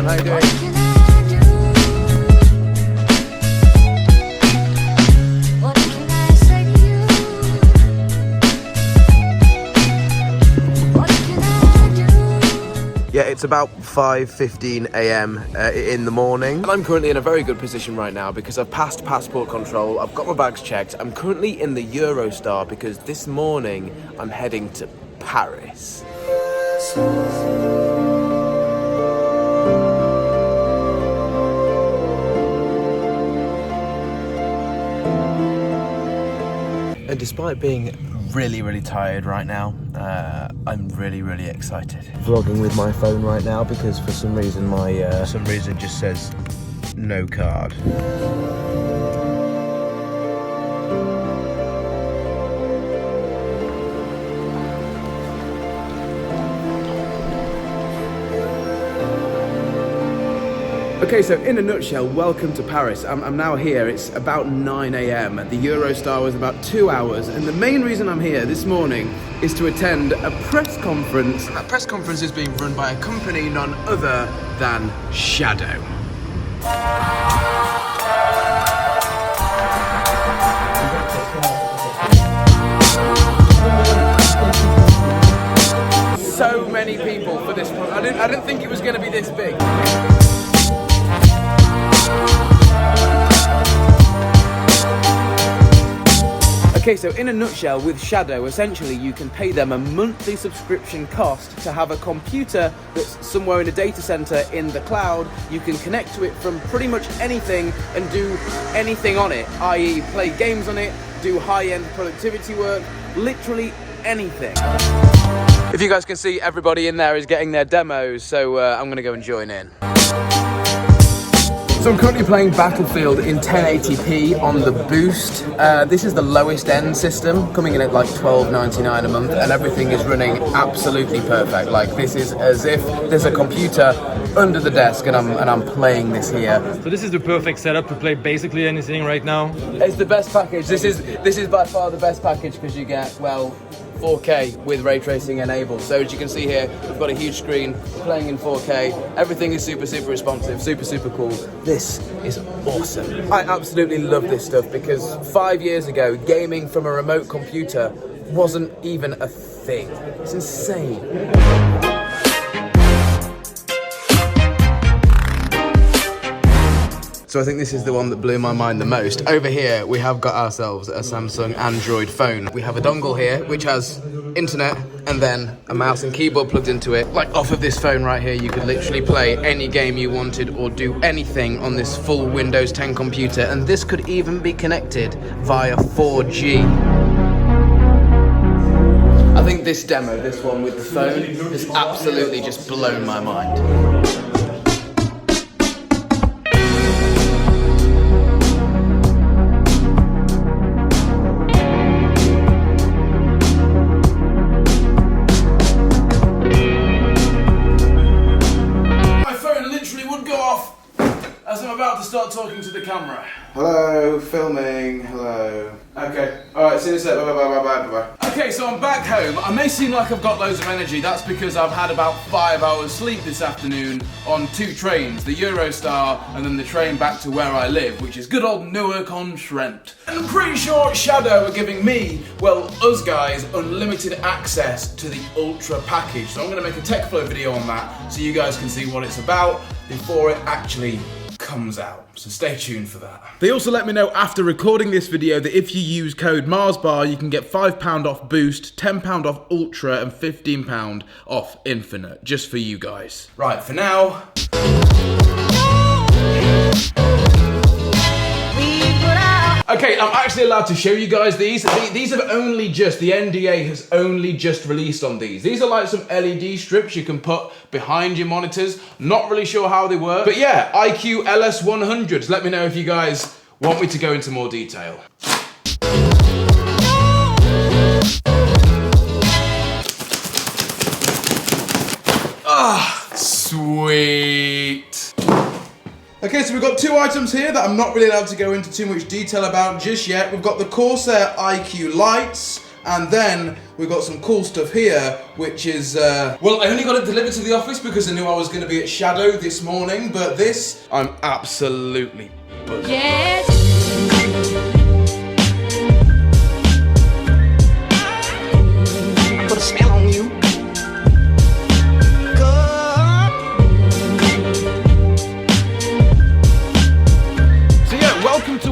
How you doing? Yeah, it's about 5:15 a.m. In the morning. And I'm currently in a very good position right now because I've passed passport control, I've got my bags checked, I'm currently in the Eurostar because this morning I'm heading to Paris. And despite being really tired right now, I'm really excited. Vlogging with my phone right now because for some reason my it just says no card. Okay, so in a nutshell, welcome to Paris. I'm now here, it's about 9 a.m. The Eurostar was about 2 hours, and the main reason I'm here this morning is to attend a press conference. And that press conference is being run by a company none other than Shadow. So many people for this one. I didn't think it was going to be this big. Okay, so in a nutshell, with Shadow, essentially you can pay them a monthly subscription cost to have a computer that's somewhere in a data center in the cloud. You can connect to it from pretty much anything and do anything on it, i.e. play games on it, do high-end productivity work, literally anything. If you guys can see, everybody in there is getting their demos, so I'm gonna go and join in. So I'm currently playing Battlefield in 1080p on the Boost. This is the lowest end system, coming in at like $12.99 a month, and everything is running absolutely perfect. Like, this is as if there's a computer under the desk and I'm playing this here. So this is the perfect setup to play basically anything right now. It's the best package. This is by far the best package because you get, well, 4K with ray tracing enabled. So as you can see here, we've got a huge screen, playing in 4K. Everything is super responsive, super cool. This is awesome. I absolutely love this stuff because 5 years ago, gaming from a remote computer wasn't even a thing. It's insane. So I think this is the one that blew my mind the most. Over here, we have got ourselves a Samsung Android phone. We have a dongle here, which has internet, and then a mouse and keyboard plugged into it. Like, off of this phone right here, you could literally play any game you wanted or do anything on this full Windows 10 computer, and this could even be connected via 4G. I think this demo, this one with the phone, has absolutely just blown my mind. About to start talking to the camera. Hello, filming, hello. Okay, alright, see you in a sec, bye. Okay, so I'm back home. I may seem like I've got loads of energy. That's because I've had about 5 hours sleep this afternoon on 2 trains, the Eurostar and then the train back to where I live, which is good old Newark-on-Trent. And I'm pretty sure Shadow are giving me, well, us guys, unlimited access to the Ultra package. So I'm gonna make a tech flow video on that so you guys can see what it's about before it actually comes out, so stay tuned for that. They also let me know after recording this video that if you use code MarsBar, you can get £5 off Boost, £10 off Ultra, and £15 off Infinite, just for you guys. Right, for now... Okay, I'm actually allowed to show you guys these. These have only just, the NDA has only just released on these. These are like some LED strips you can put behind your monitors. Not really sure how they work. But yeah, IQ LS100s. Let me know if you guys want me to go into more detail. Ah, sweet. Okay, so we've got two items here that I'm not really allowed to go into too much detail about just yet. We've got the Corsair IQ lights, and then we've got some cool stuff here, which is, well, I only got it delivered to the office because I knew I was going to be at Shadow this morning, but this, I'm absolutely buzzing. Yes. Put a smell on you.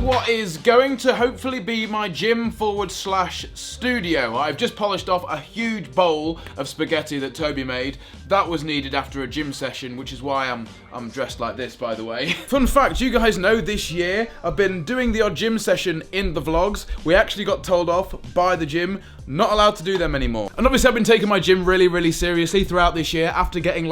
What is going to hopefully be my gym / studio. I've just polished off a huge bowl of spaghetti that Toby made. That was needed after a gym session, which is why I'm dressed like this, by the way. Fun fact, you guys know this year I've been doing the odd gym session in the vlogs. We actually got told off by the gym, not allowed to do them anymore. And obviously I've been taking my gym really seriously throughout this year after getting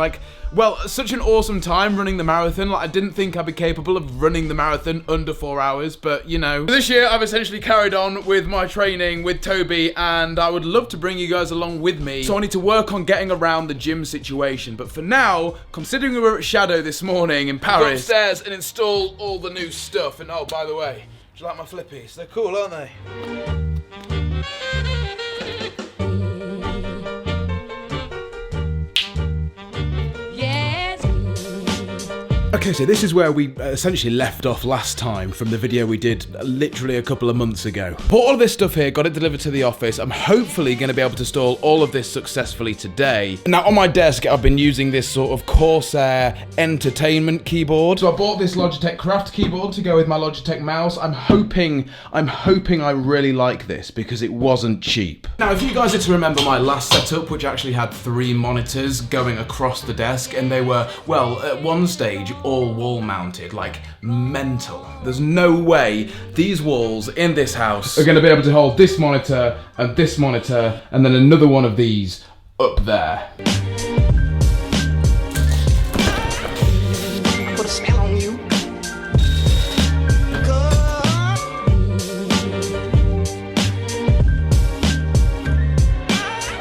such an awesome time running the marathon. I didn't think I'd be capable of running the marathon under 4 hours, but you know. This year I've essentially carried on with my training with Toby, and I would love to bring you guys along with me. So I need to work on getting around the gym situation. But for now, considering we were at Shadow this morning in Paris, go upstairs and install all the new stuff. And oh, by the way, do you like my flippies? They're cool, aren't they? Okay, so this is where we essentially left off last time from the video we did literally a couple of months ago. Put all of this stuff here, got it delivered to the office. I'm hopefully going to be able to install all of this successfully today. Now on my desk, I've been using this sort of Corsair entertainment keyboard. So I bought this Logitech Craft keyboard to go with my Logitech mouse. I'm hoping I really like this because it wasn't cheap. Now, if you guys are to remember my last setup, which actually had 3 monitors going across the desk, and they were, well, at one stage, all wall mounted, like mental. There's no way these walls in this house are going to be able to hold this monitor and then another one of these up there. Put a smell on you.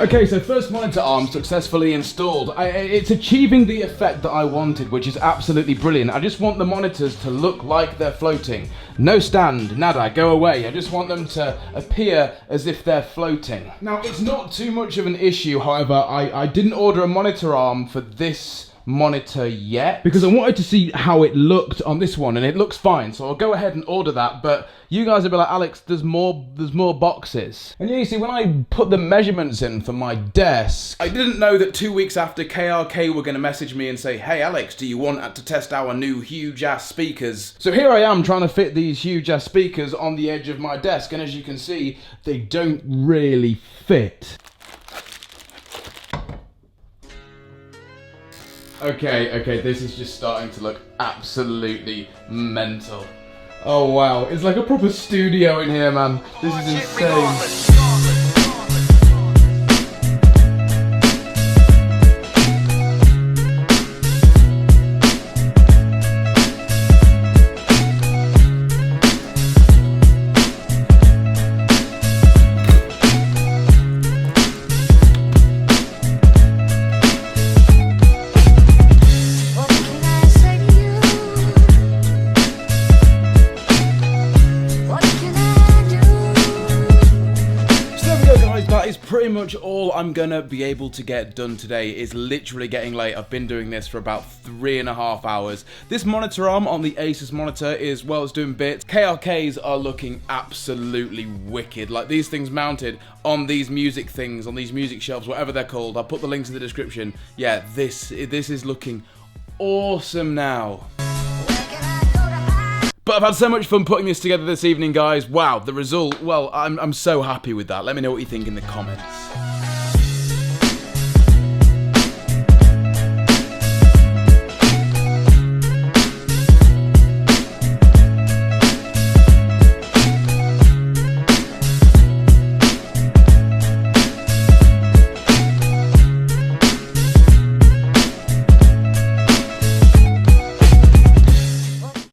Okay, so first monitor arm successfully installed. It's achieving the effect that I wanted, which is absolutely brilliant. I just want the monitors to look like they're floating. No stand, nada, go away. I just want them to appear as if they're floating. Now, it's not too much of an issue, however, I didn't order a monitor arm for this monitor yet because I wanted to see how it looked on this one, and it looks fine, so I'll go ahead and order that. But you guys will be like, Alex, there's more boxes. And you see, when I put the measurements in for my desk, I didn't know that 2 weeks after KRK were going to message me and say, hey Alex, do you want to test our new huge ass speakers? So here I am trying to fit these huge ass speakers on the edge of my desk, and as you can see, they don't really fit. Okay, this is just starting to look absolutely mental. Oh wow, it's like a proper studio in here, man. This is insane. Pretty much all I'm gonna be able to get done today. Is literally getting late. I've been doing this for about 3.5 hours. This monitor arm on the ASUS Monitor is, well, it's doing bits. KRKs are looking absolutely wicked. Like these things mounted on these music things, on these music shelves, whatever they're called. I'll put the links in the description. Yeah, this is looking awesome now. But I've had so much fun putting this together this evening, guys. Wow, the result, well, I'm so happy with that. Let me know what you think in the comments.